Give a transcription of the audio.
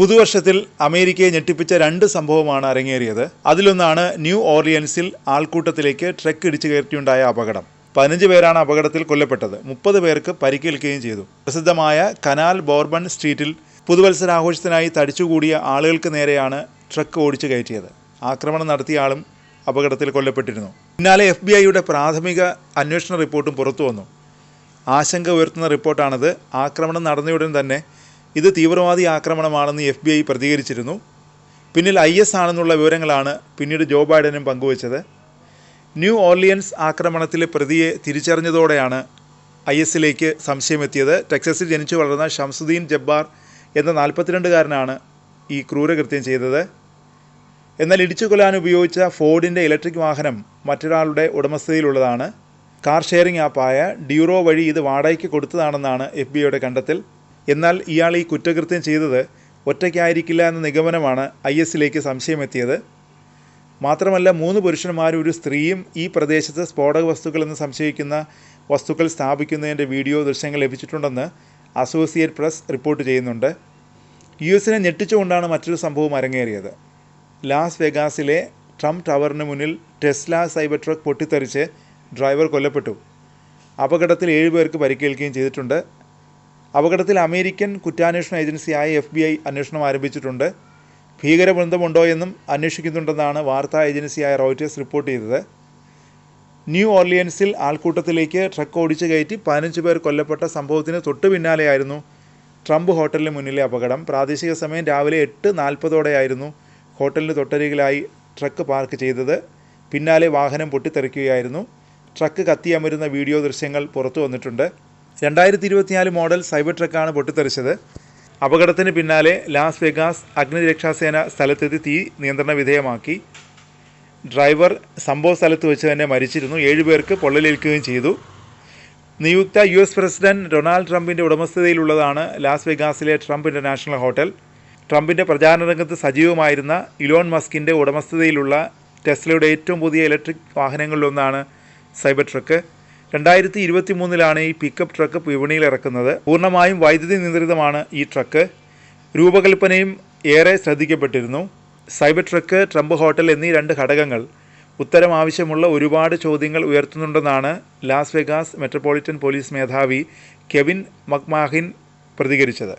പുതുവർഷത്തിൽ അമേരിക്കയെ ഞെട്ടിപ്പിച്ച രണ്ട് സംഭവമാണ് അരങ്ങേറിയത്. അതിലൊന്നാണ് ന്യൂ ഓർലിയൻസിൽ ആൾക്കൂട്ടത്തിലേക്ക് ട്രക്ക് ഇടിച്ചു കയറ്റിയുണ്ടായ അപകടം. 15 പേരാണ് അപകടത്തിൽ കൊല്ലപ്പെട്ടത്. 30 പേർക്ക് പരിക്കേൽക്കുകയും ചെയ്തു. പ്രസിദ്ധമായ കനാൽ ബോർബൺ സ്ട്രീറ്റിൽ പുതുവത്സരാഘോഷത്തിനായി തടിച്ചുകൂടിയ ആളുകൾക്ക് നേരെയാണ് ട്രക്ക് ഓടിച്ചു കയറ്റിയത്. ആക്രമണം നടത്തിയ ആളും അപകടത്തിൽ കൊല്ലപ്പെട്ടിരുന്നു. പിന്നാലെ FBI പ്രാഥമിക അന്വേഷണ റിപ്പോർട്ടും പുറത്തു വന്നു. ആശങ്ക ഉയർത്തുന്ന റിപ്പോർട്ടാണിത്. ആക്രമണം നടന്നയുടൻ തന്നെ ഇത് തീവ്രവാദി ആക്രമണമാണെന്ന് FBI പ്രതികരിച്ചിരുന്നു. പിന്നിൽ IS ആണെന്നുള്ള വിവരങ്ങളാണ് പിന്നീട് ജോ ബൈഡനും പങ്കുവച്ചത്. ന്യൂ ഓർലിയൻസ് ആക്രമണത്തിലെ പ്രതിയെ തിരിച്ചറിഞ്ഞതോടെയാണ് ISലേക്ക് സംശയമെത്തിയത്. ടെക്സസിൽ ജനിച്ചു വളർന്ന ഷംസുദ്ദീൻ ജബ്ബാർ എന്ന 42-കാരനാണ് ഈ ക്രൂരകൃത്യം ചെയ്തത്. എന്നാൽ ഇടിച്ചു കൊല്ലാൻ ഉപയോഗിച്ച ഫോർഡിൻ്റെ ഇലക്ട്രിക് വാഹനം മറ്റൊരാളുടെ ഉടമസ്ഥതയിലുള്ളതാണ്. കാർ ഷെയറിംഗ് ആപ്പായ ഡ്യൂറോ വഴി ഇത് വാടകയ്ക്ക് കൊടുത്തതാണെന്നാണ് FBI കണ്ടെത്തൽ. എന്നാൽ ഇയാൾ ഈ കുറ്റകൃത്യം ചെയ്തത് ഒറ്റയ്ക്കായിരിക്കില്ല എന്ന നിഗമനമാണ് ISലേക്ക് സംശയമെത്തിയത്. മാത്രമല്ല 3 പുരുഷന്മാരും ഒരു സ്ത്രീയും ഈ പ്രദേശത്ത് സ്ഫോടക വസ്തുക്കളെന്ന് സംശയിക്കുന്ന വസ്തുക്കൾ സ്ഥാപിക്കുന്നതിൻ്റെ വീഡിയോ ദൃശ്യങ്ങൾ ലഭിച്ചിട്ടുണ്ടെന്ന് അസോസിയേറ്റ് പ്രസ് റിപ്പോർട്ട് ചെയ്യുന്നുണ്ട്. US ഞെട്ടിച്ചുകൊണ്ടാണ് മറ്റൊരു സംഭവം അരങ്ങേറിയത്. ലാസ് വെഗാസിലെ ട്രംപ് ടവറിന് മുന്നിൽ ടെസ്ല സൈബർ ട്രക്ക് പൊട്ടിത്തെറിച്ച് ഡ്രൈവർ കൊല്ലപ്പെട്ടു. അപകടത്തിൽ 7 പേർക്ക് പരിക്കേൽക്കുകയും ചെയ്തിട്ടുണ്ട്. അപകടത്തിൽ അമേരിക്കൻ കുറ്റാന്വേഷണ ഏജൻസിയായ FBI അന്വേഷണം ആരംഭിച്ചിട്ടുണ്ട്. ഭീകരബന്ധമുണ്ടോ എന്നും അന്വേഷിക്കുന്നുണ്ടെന്നാണ് വാർത്താ ഏജൻസിയായ റോയിറ്റേഴ്സ് റിപ്പോർട്ട് ചെയ്തത്. ന്യൂ ഓർലിയൻസിൽ ആൾക്കൂട്ടത്തിലേക്ക് ട്രക്ക് ഓടിച്ചു കയറ്റി 15 പേർ കൊല്ലപ്പെട്ട സംഭവത്തിന് തൊട്ടു പിന്നാലെയായിരുന്നു ട്രംപ് ഹോട്ടലിന് മുന്നിലെ അപകടം. പ്രാദേശിക സമയം രാവിലെ 8:40 ഹോട്ടലിന് തൊട്ടരികിലായി ട്രക്ക് പാർക്ക് ചെയ്തത്. പിന്നാലെ വാഹനം പൊട്ടിത്തെറിക്കുകയായിരുന്നു. ട്രക്ക് കത്തിയമരുന്ന വീഡിയോ ദൃശ്യങ്ങൾ പുറത്തു വന്നിട്ടുണ്ട്. 2024 മോഡൽ സൈബർ ട്രക്കാണ് പൊട്ടിത്തെറിച്ചത്. അപകടത്തിന് പിന്നാലെ ലാസ് വെഗാസ് അഗ്നിരക്ഷാസേന സ്ഥലത്തെത്തി തീ നിയന്ത്രണ വിധേയമാക്കി. ഡ്രൈവർ സംഭവ സ്ഥലത്ത് വെച്ച് തന്നെ മരിച്ചിരുന്നു. 7 പേർക്ക് പൊള്ളലേൽക്കുകയും ചെയ്തു. നിയുക്ത US പ്രസിഡന്റ് ഡൊണാൾഡ് ട്രംപിൻ്റെ ഉടമസ്ഥതയിലുള്ളതാണ് ലാസ് വെഗാസിലെ ട്രംപ് ഇൻ്റർനാഷണൽ ഹോട്ടൽ. ട്രംപിൻ്റെ പ്രചാരണ രംഗത്ത് സജീവമായിരുന്ന ഇലോൺ മസ്കിൻ്റെ ഉടമസ്ഥതയിലുള്ള ടെസ്ലയുടെ ഏറ്റവും പുതിയ ഇലക്ട്രിക് വാഹനങ്ങളിലൊന്നാണ് സൈബർ ട്രക്ക്. 2023 ഈ പിക്കപ്പ് ട്രക്ക് വിപണിയിൽ ഇറക്കുന്നത്. പൂർണ്ണമായും വൈദ്യുതി നിയന്ത്രിതമാണ് ഈ ട്രക്ക്. രൂപകൽപ്പനയും ഏറെ ശ്രദ്ധിക്കപ്പെട്ടിരുന്നു. സൈബർ ട്രക്ക്, ട്രംപ് ഹോട്ടൽ എന്നീ 2 ഘടകങ്ങൾ ഉത്തരം ആവശ്യമുള്ള ഒരുപാട് ചോദ്യങ്ങൾ ഉയർത്തുന്നുണ്ടെന്നാണ് ലാസ് വെഗാസ് മെട്രോപൊളിറ്റൻ പോലീസ് മേധാവി കെവിൻ മക്മാഹിൻ പ്രതികരിച്ചത്.